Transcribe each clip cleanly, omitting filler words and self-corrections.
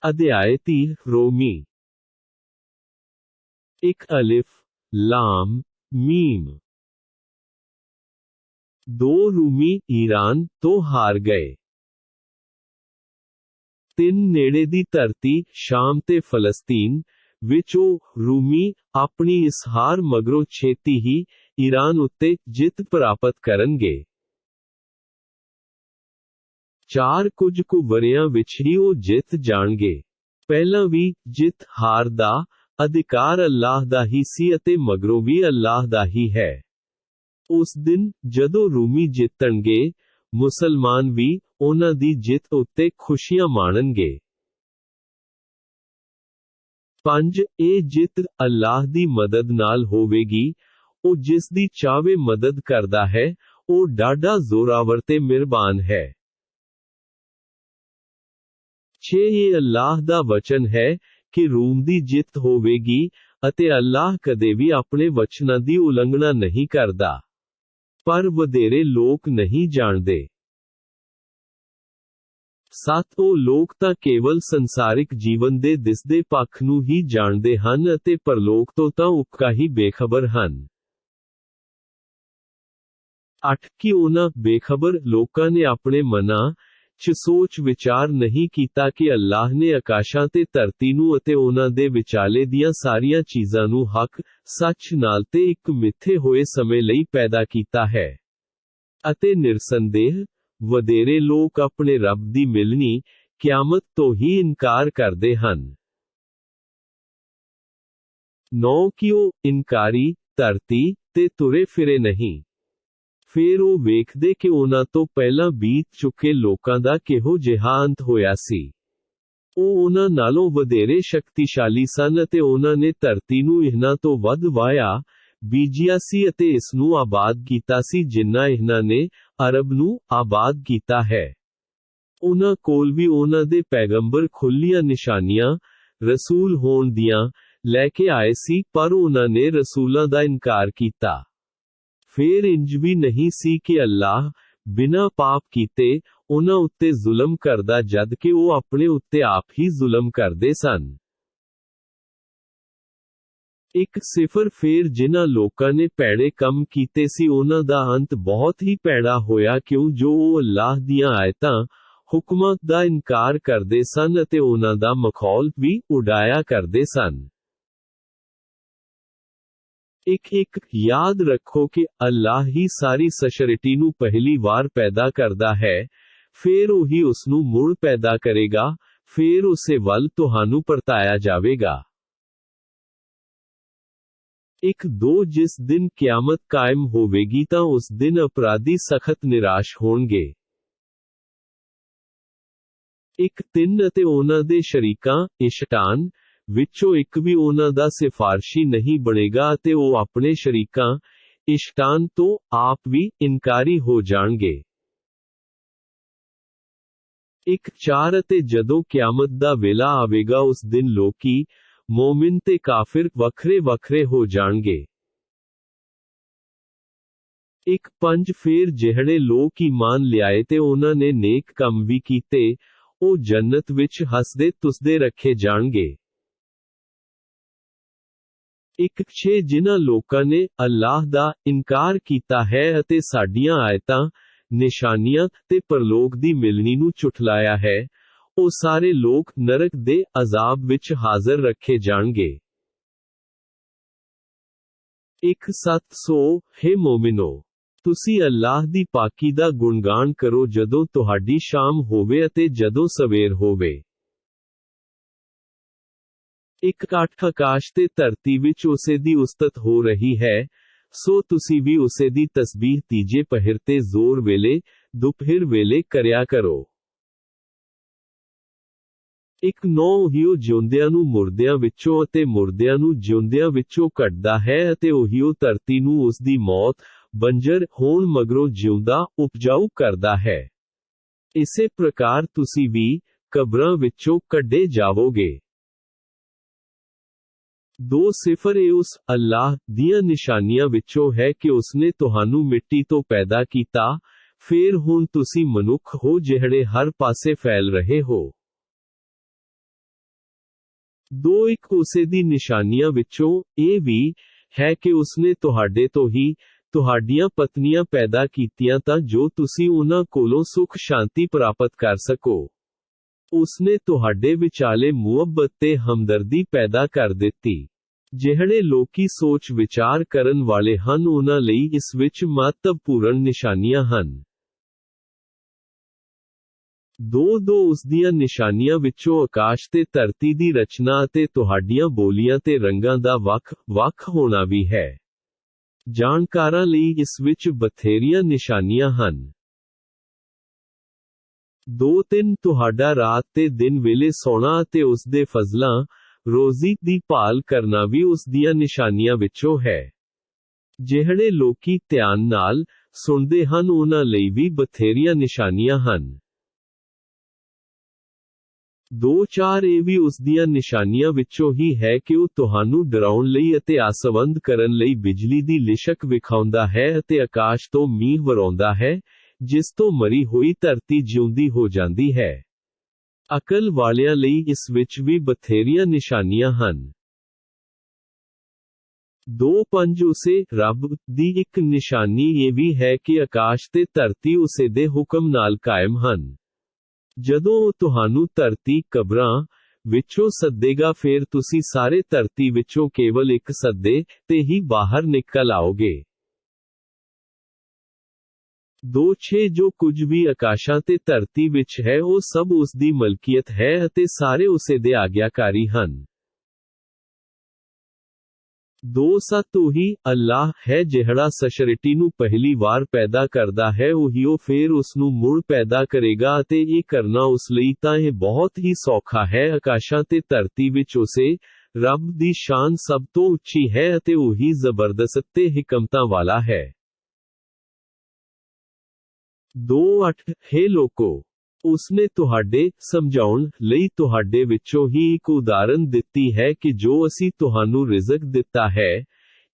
अध्याय 30 रोमी। एक अलिफ लाम मीम। दो रूमी ईरान तो हार गए। ਤਿੰਨ ਨੇੜੇ ਦੀ ਧਰਤੀ ਸ਼ਾਮ ਤੇ ਫਲਸਤੀਨ ਵਿੱਚ ਉਹ ਰੂਮੀ ਆਪਣੀ ਇਸ ਹਾਰ ਮਗਰੋਂ ਛੇਤੀ ਹੀ ਈਰਾਨ ਉੱਤੇ ਜਿੱਤ ਪ੍ਰਾਪਤ ਕਰਨਗੇ। ਚਾਰ ਕੁਝ ਕੁ ਵਰ੍ਹਿਆਂ ਵਿੱਚ ਹੀ ਉਹ ਜਿੱਤ ਜਾਣਗੇ। ਪਹਿਲਾਂ ਵੀ ਜਿੱਤ ਹਾਰ ਦਾ ਅਧਿਕਾਰ ਅੱਲਾਹ ਦਾ ਹੀ ਸੀ ਅਤੇ ਮਗਰੋਂ ਵੀ ਅੱਲਾਹ ਦਾ ਹੀ ਹੈ। ਉਸ ਦਿਨ ਜਦੋਂ ਰੂਮੀ ਜਿੱਤਣਗੇ, ਮੁਸਲਮਾਨ ਵੀ ਉਹਨਾਂ ਦੀ ਜਿੱਤ ਉੱਤੇ ਖੁਸ਼ੀਆਂ ਮਾਣਨਗੇ। 5 ਇਹ ਜਿੱਤ ਅੱਲਾਹ ਦੀ ਮਦਦ ਨਾਲ ਹੋਵੇਗੀ। ਉਹ ਜਿਸ ਦੀ ਚਾਹਵੇ ਮਦਦ ਕਰਦਾ ਹੈ, ਉਹ ਡਾਢਾ ਜ਼ੋਰਾਵਰ ਤੇ ਮਿਹਰਬਾਨ ਹੈ। 6 ਇਹ ਅੱਲਾਹ ਦਾ ਵਚਨ ਹੈ ਕਿ ਰੂਮ ਦੀ ਜਿੱਤ ਹੋਵੇਗੀ ਅਤੇ ਅੱਲਾਹ ਕਦੇ ਵੀ ਆਪਣੇ ਵਚਨਾਂ ਦੀ ਉਲੰਘਣਾ ਨਹੀਂ ਕਰਦਾ। ਪਰ ਵਧੇਰੇ ਲੋਕ ਨਹੀਂ ਜਾਣਦੇ। 7 ਉਹ ਲੋਕ ਤਾਂ ਕੇਵਲ ਸੰਸਾਰਿਕ ਜੀਵਨ ਦੇ ਦਿਸਦੇ ਪੱਖ ਨੂੰ ਹੀ ਜਾਣਦੇ ਹਨ ਅਤੇ ਪਰਲੋਕ ਤੋਂ ਤਾਂ ਉੱਕਾ ਹੀ ਬੇਖਬਰ ਹਨ। 8 ਕਿ ਉਹਨਾਂ ਬੇਖਬਰ ਲੋਕਾਂ ਨੇ ਆਪਣੇ ਮਨਾਂ 'ਚ ਸੋਚ ਵਿਚਾਰ ਨਹੀਂ ਕੀਤਾ ਕਿ ਅੱਲਾਹ ਨੇ ਆਕਾਸ਼ਾਂ ਤੇ ਧਰਤੀ ਨੂੰ ਅਤੇ ਉਹਨਾਂ ਦੇ ਵਿਚਾਲੇ ਦੀਆਂ ਸਾਰੀਆਂ ਚੀਜ਼ਾਂ ਨੂੰ ਹੱਕ, ਸੱਚ ਨਾਲ ਤੇ ਇੱਕ ਮਿੱਥੇ ਹੋਏ ਸਮੇਂ ਲਈ ਪੈਦਾ ਕੀਤਾ ਹੈ। ਅਤੇ ਨਿਰਸੰਦੇਹ, ਵਧੇਰੇ ਲੋਕ ਆਪਣੇ ਰੱਬ ਦੀ ਮਿਲਣੀ, ਕਿਆਮਤ ਤੋਂ ਹੀ ਇਨਕਾਰ ਕਰਦੇ ਹਨ। 9 ਕਿ ਉਹ ਇਨਕਾਰੀ ਧਰਤੀ ਤੇ ਤੁਰੇ ਫਿਰੇ ਨਹੀਂ। ਫਿਰ ਉਹ ਵੇਖਦੇ ਕਿ ਉਹਨਾਂ ਤੋਂ ਪਹਿਲਾਂ ਬੀਤ ਚੁੱਕੇ ਲੋਕਾਂ ਦਾ ਕਿਹੋ ਜਿਹਾ ਅੰਤ ਹੋਇਆ ਸੀ। ਉਹ ਉਹਨਾਂ ਨਾਲੋਂ ਵਧੇਰੇ ਸ਼ਕਤੀਸ਼ਾਲੀ ਸਨ ਅਤੇ ਉਹਨਾਂ ਨੇ ਧਰਤੀ ਨੂੰ ਇਹਨਾਂ ਤੋਂ ਵੱਧ ਵਾਹਿਆ, ਬੀਜਿਆ ਸੀ ਅਤੇ ਇਸ ਨੂੰ ਆਬਾਦ ਕੀਤਾ ਸੀ ਜਿੰਨਾ ਇਹਨਾਂ ਨੇ ਅਰਬ ਨੂੰ ਆਬਾਦ ਕੀਤਾ ਹੈ। ਉਹਨਾਂ ਕੋਲ ਵੀ ਉਹਨਾਂ ਦੇ ਪੈਗੰਬਰ ਖੁੱਲੀਆਂ ਨਿਸ਼ਾਨੀਆਂ, ਰਸੂਲ ਹੋਣ ਦੀਆਂ, ਲੈ ਕੇ ਆਏ ਸੀ ਪਰ ਉਹਨਾਂ ਨੇ ਰਸੂਲਾਂ ਦਾ ਇਨਕਾਰ ਕੀਤਾ। ਫਿਰ ਇੰਜ ਵੀ ਨਹੀਂ ਸੀ ਕਿ ਅੱਲਾਹ, ਬਿਨਾਂ ਪਾਪ ਕੀਤੇ, ਉਹਨਾਂ ਉੱਤੇ ਜ਼ੁਲਮ ਕਰਦਾ ਜਦ ਕਿ ਉਹ ਆਪਣੇ ਉੱਤੇ ਆਪ ਹੀ ਜ਼ੁਲਮ ਕਰਦੇ ਸਨ। 1 ਫਿਰ ਜਿਨ੍ਹਾਂ ਲੋਕਾਂ ਨੇ ਭੈੜੇ ਕੰਮ ਕੀਤੇ ਸੀ ਉਹਨਾਂ ਦਾ ਅੰਤ ਬਹੁਤ ਹੀ ਭੈੜਾ ਹੋਇਆ ਕਿਉਂ ਜੋ ਉਹ ਅੱਲਾਹ ਦੀਆਂ ਆਇਤਾਂ, ਹੁਕਮਾਂ ਦਾ ਇਨਕਾਰ ਕਰਦੇ ਸਨ ਅਤੇ ਉਹਨਾਂ ਦਾ ਮਖੌਲ ਵੀ ਉਡਾਇਆ ਕਰਦੇ ਸਨ। 1 ਯਾਦ ਰੱਖੋ ਕਿ ਅੱਲਾਹ ਹੀ ਸਾਰੀ ਸ੍ਰਿਸ਼ਟੀ ਨੂੰ ਪਹਿਲੀ ਵਾਰ ਪੈਦਾ ਕਰਦਾ ਹੈ, ਫਿਰ ਉਹੀ ਉਸ ਨੂੰ ਮੁੜ ਪੈਦਾ ਕਰੇਗਾ, ਫਿਰ ਉਸੇ ਵੱਲ ਤੁਹਾਨੂੰ ਪਰਤਾਇਆ ਜਾਵੇਗਾ। 2 ਜਿਸ ਦਿਨ ਕਿਆਮਤ ਕਾਇਮ ਹੋਵੇਗੀ ਤਾਂ ਉਸ ਦਿਨ ਅਪਰਾਧੀ ਸਖਤ ਨਿਰਾਸ਼ ਹੋਣਗੇ। 3 ਅਤੇ ਉਹਨਾਂ ਦੇ ਸ਼ਰੀਕਾਂ, ਇਸ਼ਟਾਨ, ਵਿੱਚੋਂ ਇੱਕ ਵੀ ਉਹਨਾਂ ਦਾ ਸਿਫਾਰਸ਼ੀ ਨਹੀਂ ਬਣੇਗਾ ਅਤੇ ਉਹ ਆਪਣੇ ਸ਼ਰੀਕਾਂ, ਇਸ਼ਟਾਨ ਤੋਂ ਆਪ ਵੀ ਇਨਕਾਰੀ ਹੋ ਜਾਣਗੇ। 4 ਅਤੇ ਜਦੋਂ ਕਿਆਮਤ ਦਾ ਵੇਲਾ ਆਵੇਗਾ ਉਸ ਦਿਨ ਲੋਕੀ, ਮੋਮਿਨ ਤੇ ਕਾਫਿਰ ਵੱਖਰੇ ਵੱਖਰੇ ਹੋ ਜਾਣਗੇ। 5 ਫਿਰ ਜਿਹੜੇ ਲੋਕ ਈਮਾਨ ਲਿਆਏ ਤੇ ਉਹਨਾਂ ਨੇ ਨੇਕ ਕੰਮ ਵੀ ਕੀਤੇ, ਉਹ ਜੰਨਤ ਵਿੱਚ ਹੱਸਦੇ ਤੁਸਦੇ ਰੱਖੇ ਜਾਣਗੇ। 6 ਜਿਨ੍ਹਾਂ ਲੋਕਾਂ ਨੇ ਅੱਲਾਹ ਦਾ ਇਨਕਾਰ ਕੀਤਾ ਹੈ ਅਤੇ ਸਾਡੀਆਂ ਆਇਤਾਂ, ਨਿਸ਼ਾਨੀਆਂ ਤੇ ਪਰਲੋਕ ਦੀ ਮਿਲਣੀ ਨੂੰ ਝੁਠਲਾਇਆ ਹੈ, ਉਹ ਸਾਰੇ ਲੋਕ ਨਰਕ ਦੇ ਅਜ਼ਾਬ ਵਿੱਚ ਹਾਜ਼ਰ ਰੱਖੇ ਜਾਣਗੇ। 7 ਹੇ ਮੋਮਿਨੋ, ਤੁਸੀਂ ਅੱਲਾਹ ਦੀ ਪਾਕੀ ਦਾ ਗੁਣਗਾਨ ਕਰੋ ਜਦੋਂ ਤੁਹਾਡੀ ਸ਼ਾਮ ਹੋਵੇ ਅਤੇ ਜਦੋਂ ਸਵੇਰ ਹੋਵੇ। 8 ਆਕਾਸ਼ ਤੇ ਧਰਤੀ ਵਿੱਚ ਉਸੇ ਦੀ ਉਸਤਤ ਹੋ ਰਹੀ ਹੈ, ਸੋ ਤੁਸੀਂ ਵੀ ਉਸੇ ਦੀ ਤਸਬੀਹ ਤੀਜੇ ਪਹਿਰ ਤੇ ਜ਼ੋਰ ਵੇਲੇ, ਦੁਪਹਿਰ ਵੇਲੇ ਕਰਿਆ ਕਰੋ। 9 ਉਹੀਓ ਜਿਉਂਦਿਆਂ ਨੂੰ ਮੁਰਦਿਆਂ ਵਿੱਚੋਂ ਅਤੇ ਮੁਰਦਿਆਂ ਨੂੰ ਜਿਉਂਦਿਆਂ ਵਿੱਚੋਂ ਕੱਢਦਾ ਹੈ ਅਤੇ ਉਹੀਓ ਧਰਤੀ ਨੂੰ ਉਸ ਦੀ ਮੌਤ, ਬੰਜਰ ਹੋਣ ਮਗਰੋਂ ਜਿਉਂਦਾ, ਉਪਜਾਊ ਕਰਦਾ ਹੈ। ਇਸੇ ਪ੍ਰਕਾਰ ਤੁਸੀਂ ਵੀ ਕਬਰਾਂ ਵਿੱਚੋਂ ਕੱਢੇ ਜਾਵੋਗੇ। 2 ਇਹ ਉਸ ਅੱਲਾਹ ਦੀਆਂ ਨਿਸ਼ਾਨੀਆਂ ਵਿੱਚੋਂ ਹੈ ਕਿ ਉਸਨੇ ਤੁਹਾਨੂੰ ਮਿੱਟੀ ਤੋਂ ਪੈਦਾ ਕੀਤਾ, ਫਿਰ ਹੁਣ ਤੁਸੀਂ ਮਨੁੱਖ ਹੋ ਜਿਹੜੇ ਹਰ ਪਾਸੇ ਫੈਲ ਰਹੇ ਹੋ। ਦੋ ਇੱਕ ਉਸੇ ਦੀ ਨਿਸ਼ਾਨੀਆਂ ਵਿੱਚੋਂ ਇਹ ਵੀ ਹੈ ਕਿ ਉਸਨੇ ਤੁਹਾਡੇ ਤੋਂ ਹੀ ਤੁਹਾਡੀਆਂ ਪਤਨੀਆਂ ਪੈਦਾ ਕੀਤੀਆਂ ਤਾਂ ਜੋ ਤੁਸੀਂ ਉਹਨਾਂ ਕੋਲੋਂ ਸੁੱਖ ਸ਼ਾਂਤੀ ਪ੍ਰਾਪਤ ਕਰ ਸਕੋ। ਉਸਨੇ ਤੁਹਾਡੇ ਵਿਚਾਲੇ ਮੁਹੱਬਤ ਤੇ ਹਮਦਰਦੀ ਪੈਦਾ ਕਰ ਦਿੱਤੀ। ਜਿਹੜੇ ਲੋਕੀ ਸੋਚ ਵਿਚਾਰ ਕਰਨ ਵਾਲੇ ਹਨ ਉਹਨਾਂ ਲਈ ਇਸ ਵਿੱਚ ਮਹੱਤਵਪੂਰਨ ਨਿਸ਼ਾਨੀਆਂ ਹਨ। ਦੋ ਉਸਦੀਆਂ ਨਿਸ਼ਾਨੀਆਂ ਵਿੱਚੋਂ ਆਕਾਸ਼ ਤੇ ਧਰਤੀ ਦੀ ਰਚਨਾ ਅਤੇ ਤੁਹਾਡੀਆਂ ਬੋਲੀਆਂ ਤੇ ਰੰਗਾਂ ਦਾ ਵੱਖ ਹੋਣਾ ਵੀ ਹੈ। ਜਾਣਕਾਰਾਂ ਲਈ ਇਸ ਵਿੱਚ ਬਥੇਰੀਆਂ ਨਿਸ਼ਾਨੀਆਂ ਹਨ। 2-3 ਤੁਹਾਡਾ ਰਾਤ ਤੇ ਦਿਨ ਵੇਲੇ ਸੌਣਾ ਅਤੇ ਉਸ ਦੇ ਫਜ਼ਲਾਂ ਰੋਜ਼ੀ ਦੀ ਭਾਲ ਕਰਨਾ ਵੀ ਉਸ ਦੀਆਂ ਨਿਸ਼ਾਨੀਆਂ ਵਿੱਚੋਂ ਹੈ। ਜਿਹੜੇ ਲੋਕੀ ਧਿਆਨ ਨਾਲ ਸੁਣਦੇ ਹਨ ਉਹਨਾਂ ਲਈ ਵੀ ਬਥੇਰੀਆਂ ਨਿਸ਼ਾਨੀਆਂ ਹਨ। 2-4 ਇਹ ਵੀ ਉਸ ਦੀਆਂ ਨਿਸ਼ਾਨੀਆਂ ਵਿੱਚੋਂ ਹੀ ਹੈ ਕਿ ਉਹ ਤੁਹਾਨੂੰ ਡਰਾਉਣ ਲਈ ਅਤੇ ਆਸਵੰਦ ਕਰਨ ਲਈ ਬਿਜਲੀ ਦੀ ਲਿਸ਼ਕ ਵਿਖਾਉਂਦਾ ਹੈ ਅਤੇ ਆਕਾਸ਼ ਤੋਂ ਮੀਂਹ ਵਰਾਉਂਦਾ ਹੈ, ਜਿਸ ਤੋਂ ਮਰੀ ਹੋਈ ਧਰਤੀ ਜਿਉਂਦੀ ਹੋ ਜਾਂਦੀ ਹੈ। ਅਕਲ ਵਾਲਿਆਂ ਲਈ ਇਸ ਵਿੱਚ ਵੀ ਬਥੇਰੀਆਂ ਨਿਸ਼ਾਨੀਆਂ ਹਨ। 2-5 ਉਸੇ ਰੱਬ ਦੀ ਇੱਕ ਨਿਸ਼ਾਨੀ ਇਹ ਵੀ ਹੈ ਕਿ ਆਕਾਸ਼ ਤੇ ਧਰਤੀ ਉਸੇ ਦੇ ਹੁਕਮ ਨਾਲ ਕਾਇਮ ਹਨ। ਜਦੋਂ ਉਹ ਤੁਹਾਨੂੰ ਧਰਤੀ ਕਬਰਾਂ ਵਿੱਚੋਂ ਸੱਦੇਗਾ ਫਿਰ ਤੁਸੀਂ ਸਾਰੇ ਧਰਤੀ ਵਿੱਚੋਂ ਕੇਵਲ ਇੱਕ ਸੱਦੇ ਤੇ ਹੀ ਬਾਹਰ ਨਿਕਲ ਆਓਗੇ। 2-6 ਜੋ ਕੁਝ ਵੀ ਆਕਾਸ਼ਾਂ ਤੇ ਧਰਤੀ ਵਿੱਚ ਹੈ ਉਹ ਸਭ ਉਸ ਦੀ ਮਲਕੀਅਤ ਹੈ ਅਤੇ ਸਾਰੇ ਉਸੇ ਦੇ ਆਗਿਆਕਾਰੀ ਹਨ। 2-7 ਉਹੀ ਅੱਲਾਹ ਹੈ ਜਿਹੜਾ ਸ੍ਰਿਸ਼ਟੀ ਨੂੰ ਪਹਿਲੀ ਵਾਰ ਪੈਦਾ ਕਰਦਾ ਹੈ ਉਹੀ ਉਹ ਫੇਰ ਉਸ ਨੂੰ ਮੁੜ ਪੈਦਾ ਕਰੇਗਾ ਅਤੇ ਇਹ ਕਰਨਾ ਉਸ ਲਈ ਤਾਂ ਇਹ ਬਹੁਤ ਹੀ ਸੌਖਾ ਹੈ। ਆਕਾਸ਼ਾਂ ਤੇ ਧਰਤੀ ਵਿੱਚ ਉਸੇ ਰੱਬ ਦੀ ਸ਼ਾਨ ਸਭ ਤੋਂ ਉੱਚੀ ਹੈ ਅਤੇ ਉਹੀ ਜ਼ਬਰਦਸਤ ਤੇ ਹਿਕਮਤਾਂ ਵਾਲਾ ਹੈ। 2-8 ਹੇ ਲੋਕੋ, ਉਸਨੇ ਤੁਹਾਡੇ ਸਮਝਾਉਣ ਲਈ ਤੁਹਾਡੇ ਵਿੱਚੋਂ ਹੀ ਇੱਕ ਉਦਾਹਰਨ ਦਿੱਤੀ ਹੈ ਕਿ ਜੋ ਅਸੀਂ ਤੁਹਾਨੂੰ ਰਿਜ਼ਕ ਦਿੱਤਾ ਹੈ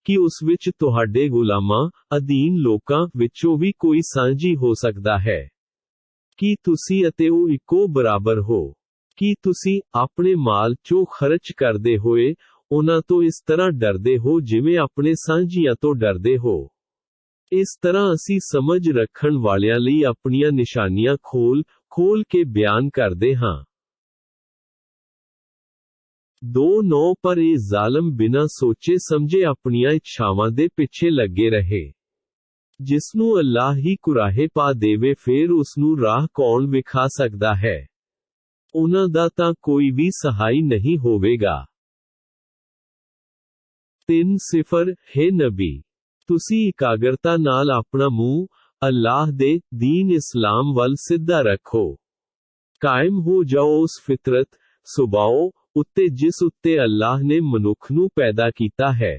ਕਿ ਉਸ ਵਿੱਚ ਤੁਹਾਡੇ ਗੁਲਾਮਾਂ ਅਧੀਨ ਲੋਕਾਂ ਵਿੱਚੋਂ ਵੀ ਕੋਈ ਸਾਂਝੀ ਹੋ ਸਕਦਾ ਹੈ। ਕੀ ਤੁਸੀਂ ਅਤੇ ਉਹ ਇੱਕੋ ਬਰਾਬਰ ਹੋ? ਕੀ ਤੁਸੀਂ ਆਪਣੇ ਮਾਲ ਚੋਂ ਖਰਚ ਕਰਦੇ ਹੋਏ ਉਹਨਾਂ ਤੋਂ ਇਸ ਤਰ੍ਹਾਂ ਡਰਦੇ ਹੋ ਜਿਵੇਂ ਆਪਣੇ ਸਾਂਝੀਆਂ ਤੋਂ ਡਰਦੇ ਹੋ? ਇਸ ਤਰ੍ਹਾਂ ਅਸੀਂ ਸਮਝ ਰੱਖਣ ਵਾਲਿਆਂ ਲਈ ਆਪਣੀਆਂ ਨਿਸ਼ਾਨੀਆਂ ਖੋਲ ਕੇ ਬਿਆਨ ਕਰਦੇ ਹਾਂ। 2-9 ਪਰ ਇਹ ਜ਼ਾਲਮ ਬਿਨਾਂ ਸੋਚੇ ਸਮਝੇ ਆਪਣੀਆਂ ਇੱਛਾਵਾਂ ਦੇ ਪਿੱਛੇ ਲੱਗੇ ਰਹੇ। ਜਿਸਨੂੰ ਅੱਲਾਹ ਹੀ ਕੁਰਾਹੇ ਪਾ ਦੇਵੇ ਫਿਰ ਉਸ ਨੂੰ ਰਾਹ ਕੌਣ ਵਿਖਾ ਸਕਦਾ ਹੈ? ਉਹਨਾਂ ਦਾ ਤਾਂ ਕੋਈ ਵੀ ਸਹਾਈ ਨਹੀਂ ਹੋਵੇਗਾ। 3-0 ਹੇ ਨਬੀ, ਤੁਸੀਂ ਇਕਾਗਰਤਾ ਨਾਲ ਆਪਣਾ ਮੂੰਹ ਅੱਲਾਹ ਦੇ ਦੀਨ ਇਸਲਾਮ ਵੱਲ ਸਿੱਧਾ ਰੱਖੋ। ਕਾਇਮ ਹੋ ਜਾਓ ਉਸ ਫਿਤਰਤ ਸੁਭਾਅ ਉੱਤੇ ਜਿਸ ਉੱਤੇ ਅੱਲਾਹ ਨੇ ਮਨੁੱਖ ਨੂੰ ਪੈਦਾ ਕੀਤਾ ਹੈ।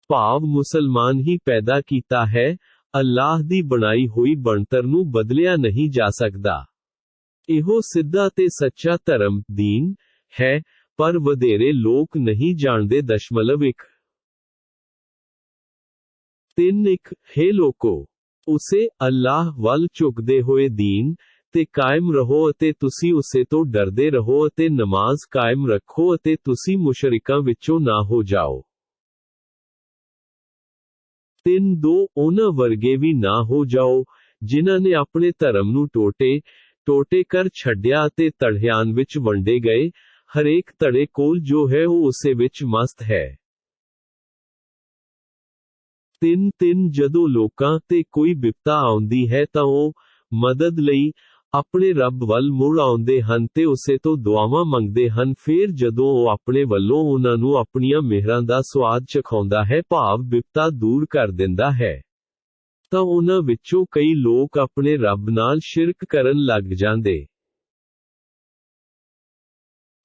ਭਾਵ ਮੁਸਲਮਾਨ ਹੀ ਪੈਦਾ ਕੀਤਾ ਹੈ। ਅੱਲਾਹ ਦੀ ਬਣਾਈ ਹੋਈ ਬਣਤਰ ਨੂੰ ਬਦਲਿਆ ਨਹੀਂ ਜਾ ਸਕਦਾ। ਇਹੋ ਸਿੱਧਾ ਤੇ ਸੱਚਾ ਧਰਮ ਦੀਨ ਹੈ, ਪਰ ਵਧੇਰੇ ਲੋਕ ਨਹੀਂ ਜਾਣਦੇ। 1 3-1 ਹੇ ਲੋਕੋ, ਉਸੇ ਅੱਲਾਹ ਵੱਲ ਝੁਕਦੇ ਹੋਏ ਦੀਨ ਤੇ ਕਾਇਮ ਰਹੋ ਅਤੇ ਤੁਸੀਂ ਉਸੇ ਤੋਂ ਡਰਦੇ ਰਹੋ ਅਤੇ ਨਮਾਜ਼ ਕਾਇਮ ਰੱਖੋ ਅਤੇ ਤੁਸੀਂ ਮੁਸ਼ਰਿਕਾਂ ਵਿੱਚੋਂ ਨਾ ਹੋ ਜਾਓ। 3-2 ਉਹਨਾਂ ਵਰਗੇ ਵੀ ਨਾ ਹੋ ਜਾਓ ਜਿਨ੍ਹਾਂ ਨੇ ਆਪਣੇ ਧਰਮ ਨੂੰ ਟੋਟੇ ਕਰ ਛੱਡਿਆ ਅਤੇ ਧੜਿਆਂ ਵਿੱਚ ਵੰਡੇ ਗਏ। ਹਰੇਕ ਧੜੇ ਕੋਲ ਜੋ ਹੈ ਉਹ ਉਸੇ ਵਿੱਚ ਮਸਤ ਹੈ। 3-3 ਜਦੋਂ ਲੋਕਾਂ ਤੇ ਕੋਈ ਬਿਪਤਾ ਆਉਂਦੀ ਹੈ ਤਾਂ ਉਹ ਮਦਦ ਲਈ ਆਪਣੇ ਰੱਬ ਵੱਲ ਮੁੜ ਆਉਂਦੇ ਹਨ ਤੇ ਉਸੇ ਤੋਂ ਦੁਆਵਾਂ ਮੰਗਦੇ ਹਨ। ਫਿਰ ਜਦੋਂ ਉਹ ਆਪਣੇ ਵੱਲੋਂ ਉਹਨਾਂ ਨੂੰ ਆਪਣੀਆਂ ਮਿਹਰਾਂ ਦਾ ਸਵਾਦ ਚਖਾਉਂਦਾ ਹੈ ਭਾਵ ਬਿਪਤਾ ਦੂਰ ਕਰ ਦਿੰਦਾ ਹੈ, ਤਾਂ ਉਹਨਾਂ ਵਿੱਚੋਂ ਕਈ ਲੋਕ ਆਪਣੇ ਰੱਬ ਨਾਲ ਸ਼ਿਰਕ ਕਰਨ ਲੱਗ ਜਾਂਦੇ।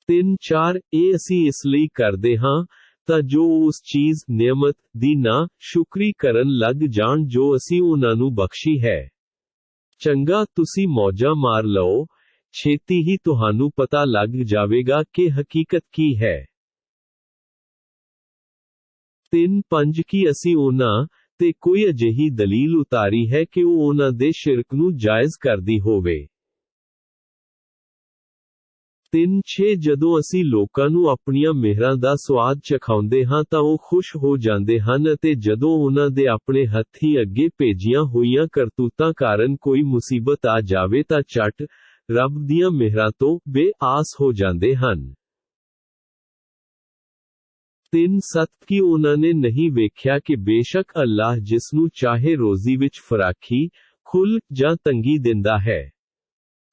3-4 ਇਹ ਅਸੀਂ ਇਸ ਲਈ ਕਰਦੇ ਹਾਂ ਤਾਂ ਜੋ ਉਸ ਚੀਜ਼ ਨਿਅਮਤ ਦੀ ਨਾ ਸ਼ੁਕਰੀ ਕਰਨ ਲੱਗ ਜਾਣ ਜੋ ਅਸੀਂ ਉਹਨਾਂ ਨੂੰ ਬਖਸ਼ੀ ਹੈ। ਚੰਗਾ ਤੁਸੀਂ ਮੌਜਾਂ ਮਾਰ ਲਓ, ਛੇਤੀ ਹੀ ਤੁਹਾਨੂੰ ਪਤਾ ਲੱਗ ਜਾਵੇਗਾ ਕਿ ਹਕੀਕਤ ਕੀ ਹੈ। 3-5 ਕੀ ਅਸੀਂ ਉਹਨਾਂ ਤੇ ਕੋਈ ਅਜਿਹੀ ਦਲੀਲ ਉਤਾਰੀ ਹੈ ਕਿ ਉਹ ਉਹਨਾਂ ਦੇ ਸ਼ਿਰਕ ਨੂੰ ਜਾਇਜ਼ ਕਰਦੀ ਹੋਵੇ। 3-6 ਜਦੋਂ ਅਸੀਂ ਲੋਕਾਂ ਨੂੰ ਆਪਣੀਆਂ ਮਿਹਰਾਂ ਦਾ ਸਵਾਦ ਚਖਾਉਂਦੇ ਹਾਂ ਤਾਂ ਉਹ ਖੁਸ਼ ਹੋ ਜਾਂਦੇ ਹਨ ਅਤੇ ਜਦੋਂ ਉਹਨਾਂ ਦੇ ਆਪਣੇ ਹੱਥੀਂ ਅੱਗੇ ਭੇਜੀਆਂ ਹੋਈਆਂ ਕਰਤੂਤਾਂ ਕਾਰਨ ਕੋਈ ਮੁਸੀਬਤ ਆ ਜਾਵੇ ਤਾਂ ਝੱਟ ਰੱਬ ਦੀਆਂ ਮਿਹਰਾਂ ਤੋਂ ਬੇਆਸ ਹੋ ਜਾਂਦੇ ਹਨ। 3-7 ਕਿ ਉਹਨਾਂ ਨੇ ਨਹੀਂ ਵੇਖਿਆ ਕਿ ਬੇਸ਼ੱਕ ਅੱਲਾਹ ਜਿਸ ਨੂੰ ਚਾਹੇ ਰੋਜ਼ੀ ਵਿੱਚ ਫਰਾਖੀ, ਖੁੱਲ੍ਹ ਜਾਂ ਤੰਗੀ ਦਿੰਦਾ ਹੈ।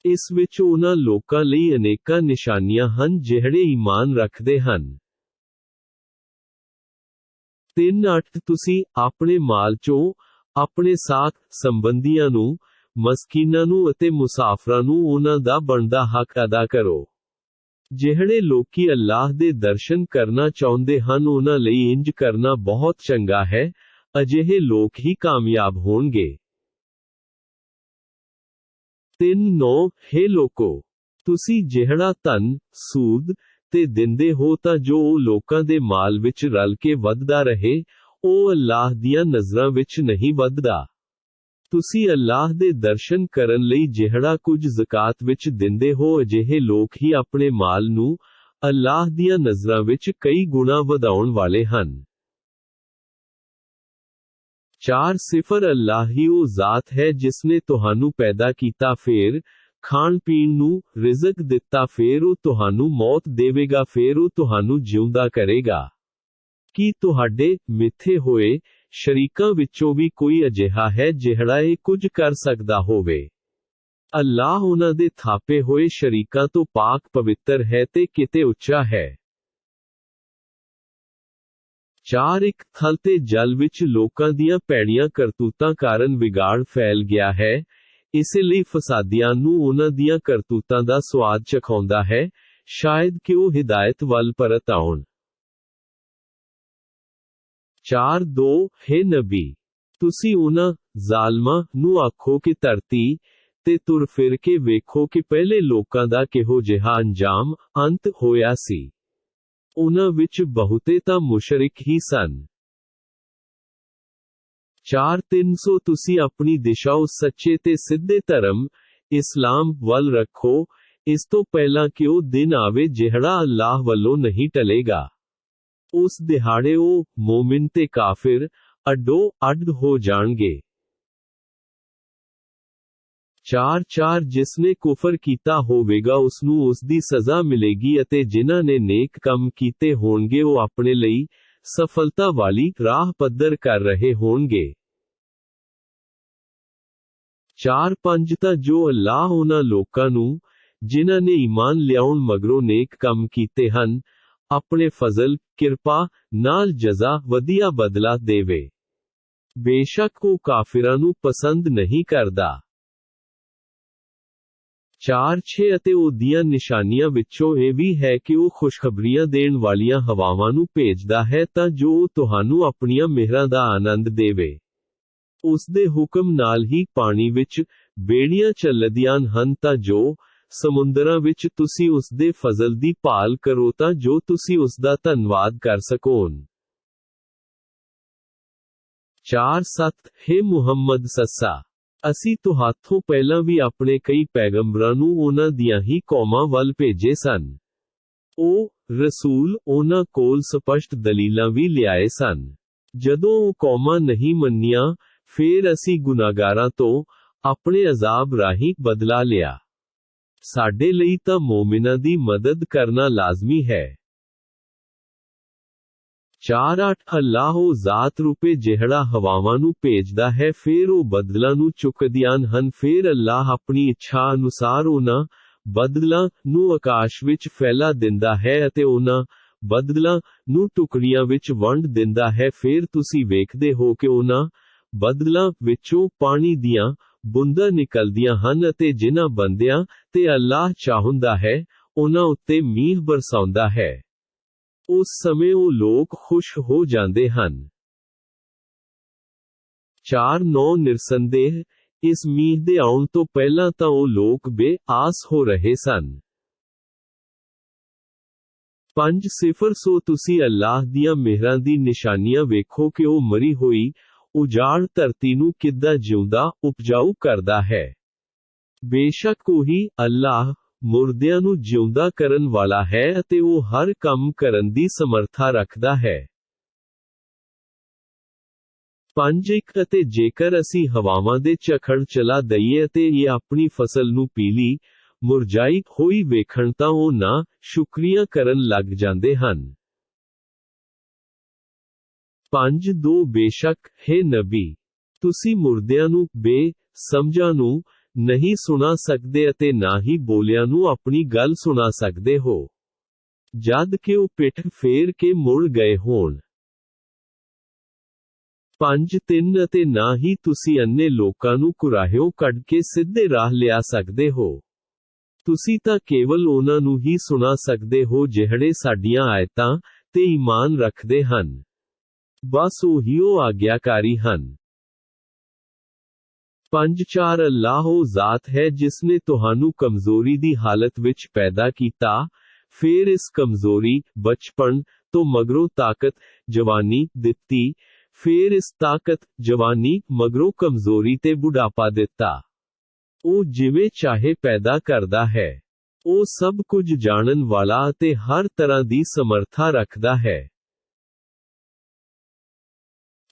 ਇਸ ਵਿੱਚ ਉਹਨਾਂ ਲੋਕਾਂ ਲਈ ਅਨੇਕਾਂ ਨਿਸ਼ਾਨੀਆਂ ਹਨ ਜਿਹੜੇ ਈਮਾਨ ਰੱਖਦੇ ਹਨ। 3-8 ਤੁਸੀਂ ਆਪਣੇ ਮਾਲ ਚੋਂ ਆਪਣੇ ਸਾਕ ਸੰਬੰਧੀਆਂ ਨੂੰ, ਮਸਕੀਨਾਂ ਨੂੰ ਅਤੇ ਮੁਸਾਫਰਾਂ ਨੂੰ ਉਹਨਾਂ ਦਾ ਬਣਦਾ ਹੱਕ ਅਦਾ ਕਰੋ। ਜਿਹੜੇ ਲੋਕੀ ਅੱਲਾਹ ਦੇ ਦਰਸ਼ਨ ਕਰਨਾ ਚਾਹੁੰਦੇ ਹਨ ਉਹਨਾਂ ਲਈ ਇੰਜ ਕਰਨਾ ਬਹੁਤ ਚੰਗਾ ਹੈ, ਅਜਿਹੇ ਲੋਕ ਹੀ ਕਾਮਯਾਬ ਹੋਣਗੇ। 3-9 ਹੇ ਲੋਕੋ, ਤੁਸੀਂ ਜਿਹੜਾ ਧਨ, ਸੂਦ ਤੇ ਦਿੰਦੇ ਹੋ ਤਾਂ ਜੋ ਉਹ ਲੋਕਾਂ ਦੇ ਮਾਲ ਵਿੱਚ ਰਲ ਕੇ ਵੱਧਦਾ ਰਹੇ, ਉਹ ਅੱਲਾਹ ਦੀਆਂ ਨਜ਼ਰਾਂ ਵਿੱਚ ਨਹੀਂ ਵੱਧਦਾ। ਤੁਸੀਂ ਅੱਲਾਹ ਦੇ ਦਰਸ਼ਨ ਕਰਨ ਲਈ ਜਿਹੜਾ ਕੁਝ ਜ਼ਕਾਤ ਵਿੱਚ ਦਿੰਦੇ ਹੋ ਅਜਿਹੇ ਲੋਕ ਹੀ ਆਪਣੇ ਮਾਲ ਨੂੰ ਅੱਲਾਹ ਦੀਆਂ ਨਜ਼ਰਾਂ ਵਿੱਚ ਕਈ ਗੁਣਾ ਵਧਾਉਣ ਵਾਲੇ ਹਨ। 4 ਅੱਲਾਹ ਹੀ ਉਹ ਜ਼ਾਤ ਹੈ ਜਿਸ ਨੇ ਤੁਹਾਨੂੰ ਪੈਦਾ ਕੀਤਾ ਫੇਰ ਖਾਣ ਪੀਣ ਨੂੰ ਰਿਜ਼ਕ ਦਿੱਤਾ ਫੇਰ ਉਹ ਤੁਹਾਨੂੰ ਮੌਤ ਦੇਵੇਗਾ ਫੇਰ ਉਹ ਤੁਹਾਨੂੰ ਜਿਉਂਦਾ ਕਰੇਗਾ। ਕੀ ਤੁਹਾਡੇ ਮਿੱਥੇ ਹੋਏ ਸ਼ਰੀਕਾਂ ਵਿੱਚੋਂ ਵੀ ਕੋਈ ਅਜਿਹਾ ਹੈ ਜਿਹੜਾ ਇਹ ਕੁਝ ਕਰ ਸਕਦਾ ਹੋਵੇ? ਅੱਲਾਹ ਉਹਨਾਂ ਦੇ ਥਾਪੇ ਹੋਏ ਸ਼ਰੀਕਾਂ ਤੋਂ ਪਾਕ ਪਵਿੱਤਰ ਹੈ ਤੇ ਕਿਤੇ ਉੱਚਾ ਹੈ। 4 ਥਲ ਤੇ ਜਲ ਵਿੱਚ ਲੋਕਾਂ ਦੀਆਂ ਭੈੜੀਆਂ ਕਰਤੂਤਾਂ ਕਾਰਨ ਵਿਗਾੜ ਫੈਲ ਗਿਆ ਹੈ, ਇਸੇ ਲਈ ਫਸਾਦੀਆਂ ਨੂੰ ਉਹਨਾਂ ਦੀਆਂ ਕਰਤੂਤਾਂ ਦਾ ਸਵਾਦ ਚਖਾਉਂਦਾ ਹੈ, ਸ਼ਾਇਦ ਕਿ ਉਹ ਹਿਦਾਇਤ ਵੱਲ ਪਰਤ ਆਉਣ। 4-2 ਹੇ ਨਬੀ, ਤੁਸੀਂ ਉਹਨਾਂ ਜ਼ਾਲਮਾਂ ਨੂੰ ਆਖੋ ਕਿ ਧਰਤੀ ਤੇ ਤੁਰ ਫਿਰ ਕੇ ਵੇਖੋ ਕਿ ਪਹਿਲੇ ਲੋਕਾਂ ਦਾ ਕਿਹੋ ਜਿਹਾ ਅੰਜਾਮ, ਅੰਤ ਹੋਇਆ ਸੀ। ਉਹਨਾਂ ਵਿੱਚ ਬਹੁਤੇ ਤਾਂ ਮੁਸ਼ਰਿਕ ਹੀ ਸਨ। 4-3 ਤੁਸੀਂ ਆਪਣੀ ਦਿਸ਼ਾ ਉਸ ਸੱਚੇ ਤੇ ਸਿੱਧੇ ਧਰਮ, ਇਸਲਾਮ ਵੱਲ ਰੱਖੋ, ਇਸ ਤੋਂ ਪਹਿਲਾਂ ਕਿ ਉਹ ਦਿਨ ਆਵੇ ਜਿਹੜਾ ਅੱਲਾਹ ਵੱਲੋਂ ਨਹੀਂ ਟਲੇਗਾ। ਉਸ ਦਿਹਾੜੇ ਉਹ, ਮੋਮਿਨ ਤੇ ਕਾਫਿਰ, ਅੱਡੋ ਅੱਡ ਹੋ ਜਾਣਗੇ। 4 ਜਿਸਨੇ ਕੁਫਰ ਕੀਤਾ ਹੋਵੇਗਾ ਉਸ ਨੂੰ ਉਸ ਦੀ ਸਜ਼ਾ ਮਿਲੇਗੀ ਅਤੇ ਜਿਨ੍ਹਾਂ ਨੇ ਨੇਕ ਕੰਮ ਕੀਤੇ ਹੋਣਗੇ ਉਹ ਆਪਣੇ ਲਈ ਸਫਲਤਾ ਵਾਲੀ ਰਾਹ ਪੱਧਰ ਕਰ ਰਹੇ ਹੋਣਗੇ। 4-5 ਤਾਂ ਜੋ ਅੱਲਾਹ ਉਹਨਾਂ ਲੋਕਾਂ ਨੂੰ, ਜਿਨ੍ਹਾਂ ਨੇ ਈਮਾਨ ਲਿਆਉਣ ਮਗਰੋਂ ਨੇਕ ਕੰਮ ਕੀਤੇ ਹਨ, ਆਪਣੇ ਫਜ਼ਲ, ਕਿਰਪਾ ਨਾਲ ਜਜ਼ਾ ਵਧੀਆ ਬਦਲਾ ਦੇਵੇ। ਬੇਸ਼ੱਕ ਉਹ ਕਾਫਿਰਾਂ ਨੂੰ ਪਸੰਦ ਨਹੀਂ ਕਰਦਾ। 4-6 ਅਤੇ ਉਹਦੀਆਂ ਨਿਸ਼ਾਨੀਆਂ ਵਿੱਚੋਂ ਇਹ ਵੀ ਹੈ ਕਿ ਉਹ ਖੁਸ਼ਖਬਰੀਆਂ ਦੇਣ ਵਾਲੀਆਂ ਹਵਾਵਾਂ ਨੂੰ ਭੇਜਦਾ ਹੈ ਤਾਂ ਜੋ ਉਹ ਤੁਹਾਨੂੰ ਆਪਣੀਆਂ ਮਿਹਰਾਂ ਦਾ ਆਨੰਦ ਦੇਵੇ। ਉਸ ਦੇ ਹੁਕਮ ਨਾਲ ਹੀ ਪਾਣੀ ਵਿੱਚ ਬੇੜੀਆਂ ਚੱਲਦੀਆਂ ਹਨ ਤਾਂ ਜੋ ਸਮੁੰਦਰਾਂ ਵਿੱਚ ਤੁਸੀਂ ਉਸ ਦੇ ਫਜ਼ਲ ਦੀ ਭਾਲ ਕਰੋ ਤਾਂ ਜੋ ਤੁਸੀਂ ਉਸ ਦਾ ਧੰਨਵਾਦ ਕਰ ਸਕੋਨ। 4-7 ਹੇ ਮੁਹੰਮਦ ਸੱਸਾ, ਅਸੀਂ ਤੁਹਾਥੋਂ ਪਹਿਲਾਂ ਵੀ ਆਪਣੇ ਕਈ ਪੈਗੰਬਰਾਂ ਨੂੰ ਉਹਨਾਂ ਦੀਆਂ ਹੀ ਕੌਮਾਂ ਵੱਲ ਭੇਜੇ ਸਨ। ਉਹ ਰਸੂਲ ਉਹਨਾਂ ਕੋਲ ਸਪਸ਼ਟ ਦਲੀਲਾਂ ਵੀ ਲਿਆਏ ਸਨ। ਜਦੋਂ ਉਹ ਕੌਮਾਂ ਨਹੀਂ ਮੰਨੀਆਂ, ਫੇਰ ਅਸੀਂ ਗੁਨਾਹਗਾਰਾਂ ਤੋਂ ਆਪਣੇ ਅਜ਼ਾਬ ਰਾਹੀਂ ਬਦਲਾ ਲਿਆ। ਸਾਡੇ ਲਈ ਤਾਂ ਮੋਮਿਨਾਂ ਦੀ ਮਦਦ ਕਰਨਾ ਲਾਜ਼ਮੀ ਹੈ। 4-8 ਅੱਲਾਹ ਉਹ ਜ਼ਾਤ ਰੂਪੇ ਜਿਹੜਾ ਹਵਾਵਾਂ ਨੂੰ ਭੇਜਦਾ ਹੈ ਫੇਰ ਉਹ ਬਦਲਾਂ ਨੂੰ ਚੁੱਕਦੀਆਂ ਹਨ ਫੇਰ ਅੱਲਾਹ ਆਪਣੀ ਇੱਛਾ ਅਨੁਸਾਰ ਉਹਨਾਂ ਬਦਲਾਂ ਨੂੰ ਆਕਾਸ਼ ਵਿੱਚ ਫੈਲਾ ਦਿੰਦਾ ਹੈ ਅਤੇ ਉਹਨਾਂ ਬਦਲਾਂ ਨੂੰ ਟੁਕੜੀਆਂ ਵਿੱਚ ਵੰਡ ਦਿੰਦਾ ਹੈ ਫੇਰ ਤੁਸੀਂ ਵੇਖਦੇ ਹੋ ਕਿ ਉਹਨਾਂ ਬਦਲਾਂ ਵਿੱਚੋਂ ਪਾਣੀ ਦੀਆਂ ਬੂੰਦਾਂ ਨਿਕਲਦੀਆਂ ਹਨ ਅਤੇ ਜਿਨ੍ਹਾਂ ਬੰਦਿਆਂ ਤੇ ਅੱਲਾਹ ਚਾਹੁੰਦਾ ਹੈ, ਉਹਨਾਂ ਉੱਤੇ ਮੀਂਹ ਬਰਸਾਉਂਦਾ ਹੈ। ਉਸ ਸਮੇਂ ਉਹ ਲੋਕ ਖੁਸ਼ ਹੋ ਜਾਂਦੇ ਹਨ। 4-9 ਨਿਰਸੰਦੇਹ, ਇਸ ਮੀਂਹ ਦੇ ਆਉਣ ਤੋਂ ਪਹਿਲਾਂ ਤਾਂ ਉਹ ਲੋਕ ਬੇਆਸ ਹੋ ਰਹੇ ਸਨ। 5 ਤੁਸੀਂ ਅੱਲਾਹ ਦੀਆਂ ਮਿਹਰਾਂ ਦੀ ਨਿਸ਼ਾਨੀਆਂ ਵੇਖੋ ਕਿ ਉਹ ਮਰੀ ਹੋਈ, ਉਜਾੜ ਧਰਤੀ ਨੂੰ ਕਿੱਦਾਂ ਜਿਉਂਦਾ, ਉਪਜਾਊ ਕਰਦਾ ਹੈ। ਬੇਸ਼ੱਕ ਉਹੀ, ਅੱਲਾਹ, ਮੁਰਦਿਆਂ ਨੂੰ ਜਿਉਂਦਾ ਕਰਨ ਵਾਲਾ ਹੈ ਅਤੇ ਉਹ ਹਰ ਕੰਮ ਕਰਨ ਦੀ ਸਮਰੱਥਾ ਰੱਖਦਾ ਹੈ। 5 ਅਤੇ ਜੇਕਰ ਅਸੀਂ ਹਵਾਵਾਂ ਦੇ ਝੱਖੜ ਚਲਾ ਦਈਏ ਅਤੇ ਇਹ ਆਪਣੀ ਫਸਲ ਨੂੰ ਪੀਲੀ, ਮੁਰਝਾਈ ਹੋਈ ਵੇਖਣ ਤਾਂ ਉਹ ਨਾ ਸ਼ੁਕਰੀਆ ਕਰਨ ਲੱਗ ਜਾਂਦੇ ਹਨ। 5 ਬੇਸ਼ੱਕ, ਹੈ ਨਬੀ, ਤੁਸੀਂ ਮੁਰਦਿਆਂ ਨੂੰ ਸਮਝਾਂ ਨੂੰ ਨਹੀਂ ਸੁਣਾ ਸਕਦੇ ਅਤੇ ਨਾ ਹੀ ਬੋਲਿਆਂ ਨੂੰ ਆਪਣੀ ਗੱਲ ਸੁਣਾ ਸਕਦੇ ਹੋ, ਜਦ ਕਿ ਉਹ ਪਿੱਠ ਫੇਰ ਕੇ ਮੁੜ ਗਏ ਹੋਣ। 5 ਅਤੇ ਨਾ ਹੀ ਤੁਸੀਂ ਅੰਨੇ ਲੋਕਾਂ ਨੂੰ ਕੁਰਾਹਿਓਂ ਕੱਢ ਕੇ ਸਿੱਧੇ ਰਾਹ ਲਿਆ ਸਕਦੇ ਹੋ। ਤੁਸੀਂ ਤਾਂ ਕੇਵਲ ਉਹਨਾਂ ਨੂੰ ਹੀ ਸੁਣਾ ਸਕਦੇ ਹੋ ਜਿਹੜੇ ਸਾਡੀਆਂ ਆਇਤਾਂ ਤੇ ਈਮਾਨ ਰੱਖਦੇ ਹਨ। ਬਸ ਉਹੀ ਉਹ ਆਗਿਆਕਾਰੀ ਹਨ। 5 ਅੱਲਾਹ ਉਹ ਜ਼ਾਤ ਹੈ ਜਿਸਨੇ ਤੁਹਾਨੂੰ ਕਮਜ਼ੋਰੀ ਦੀ ਹਾਲਤ ਵਿੱਚ ਪੈਦਾ ਕੀਤਾ, ਫਿਰ ਇਸ ਕਮਜ਼ੋਰੀ, ਬਚਪਨ ਤੋਂ ਮਗਰੋਂ ਤਾਕਤ, ਜਵਾਨੀ ਦਿੱਤੀ, ਫਿਰ ਇਸ ਤਾਕਤ, ਜਵਾਨੀ ਮਗਰੋਂ ਕਮਜ਼ੋਰੀ ਤੇ ਬੁਢਾਪਾ ਦਿੱਤਾ। ਉਹ ਜਿਵੇਂ ਚਾਹੇ ਪੈਦਾ ਕਰਦਾ ਹੈ। ਉਹ ਸਭ ਕੁਝ ਜਾਣਨ ਵਾਲਾ ਅਤੇ ਹਰ ਤਰ੍ਹਾਂ ਦੀ ਸਮਰੱਥਾ ਰੱਖਦਾ ਹੈ।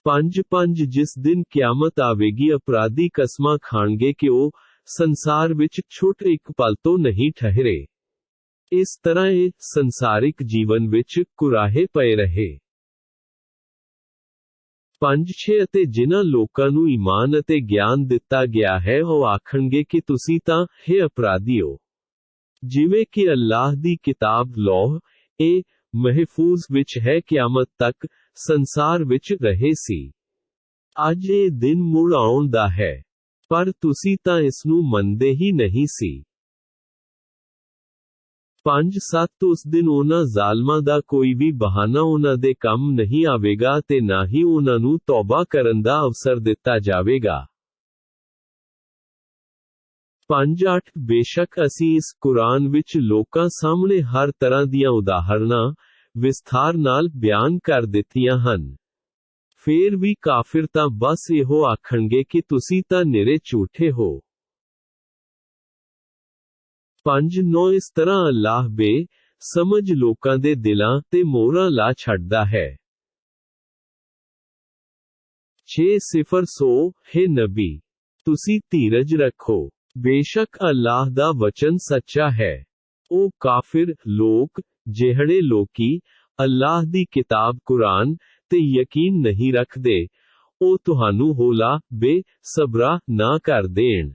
5 ਜਿਸ ਦਿਨ ਕਿਆਮਤ ਆਵੇਗੀ ਅਪਰਾਧੀ ਕਸਮਾਂ ਖਾਣਗੇ ਕਿ ਉਹ ਸੰਸਾਰ ਵਿੱਚ ਛੁੱਟ ਇੱਕ ਪਲ ਤੋਂ ਨਹੀਂ ਠਹਿਰੇ। ਇਸ ਤਰ੍ਹਾਂ ਇਹ ਸੰਸਾਰਿਕ ਜੀਵਨ ਵਿੱਚ ਕੁਰਾਹੇ ਪਏ ਰਹੇ। 5 ਅਤੇ ਜਿਨ੍ਹਾਂ ਲੋਕਾਂ ਨੂੰ ਈਮਾਨ ਅਤੇ ਗਿਆਨ ਦਿੱਤਾ ਗਿਆ ਹੈ ਉਹ ਆਖਣਗੇ ਕਿ ਤੁਸੀਂ ਤਾਂ ਹੈ ਅਪਰਾਧੀਓ, ਜਿਵੇਂ ਕਿ ਅੱਲਾਹ ਦੀ ਕਿਤਾਬ ਲੌਹ ਮਹਿਫੂਜ਼ ਵਿੱਚ ਹੈ ਕਿਆਮਤ ਤੱਕ ਸੰਸਾਰ ਵਿੱਚ ਰਹੇ ਸੀ। ਅੱਜ ਇਹ ਦਿਨ ਮੁੜ ਆਉਣ ਦਾ ਹੈ, ਪਰ ਤੁਸੀਂ ਤਾਂ ਇਸ ਨੂੰ ਮੰਨਦੇ ਹੀ ਨਹੀਂ ਸੀ। 5 ਉਸ ਦਿਨ ਉਹਨਾਂ ਜ਼ਾਲਮਾਂ ਦਾ ਕੋਈ ਵੀ ਬਹਾਨਾ ਉਹਨਾਂ ਦੇ ਕੰਮ ਨਹੀਂ ਆਵੇਗਾ ਤੇ ਨਾ ਹੀ ਉਹਨਾਂ ਨੂੰ ਤੌਬਾ ਕਰਨ ਦਾ ਅਵਸਰ ਦਿੱਤਾ ਜਾਵੇਗਾ। 5 ਬੇਸ਼ੱਕ ਅਸੀਂ ਇਸ ਕੁਰਾਨ ਵਿੱਚ ਲੋਕਾਂ ਸਾਹਮਣੇ ਹਰ ਤਰ੍ਹਾਂ ਦੀਆਂ ਉਦਾਹਰਨਾਂ ਵਿਸਥਾਰ ਨਾਲ ਬਿਆਨ ਕਰ ਦਿੱਤੀਆਂ ਹਨ। ਫੇਰ ਵੀ ਕਾਫਿਰ ਤਾਂ ਬਸ ਇਹੋ ਆਖਣਗੇ ਕਿ ਤੁਸੀਂ ਤਾਂ ਨਿਰੇ ਝੂਠੇ ਹੋ। 5 ਇਸ ਤਰ੍ਹਾਂ ਅੱਲਾਹ ਸਮਝ ਲੋਕਾਂ ਦੇ ਦਿਲਾਂ ਤੇ ਮੋਹਰਾਂ ਲਾ ਛੱਡਦਾ ਹੈ। 6 ਹੈ ਨਬੀ, ਤੁਸੀਂ ਧੀਰਜ ਰੱਖੋ, ਬੇਸ਼ੱਕ ਅੱਲਾਹ ਦਾ ਵਚਨ ਸੱਚਾ ਹੈ। ਉਹ ਕਾਫਿਰ ਲੋਕ ਜਿਹੜੇ ਲੋਕੀ ਅੱਲਾਹ ਦੀ ਕਿਤਾਬ ਕੁਰਾਨ ਤੇ ਯਕੀਨ ਨਹੀਂ ਰੱਖਦੇ, ਉਹ ਤੁਹਾਨੂੰ ਹੌਲਾ ਸਬਰਾ ਨਾ ਕਰ ਦੇਣ।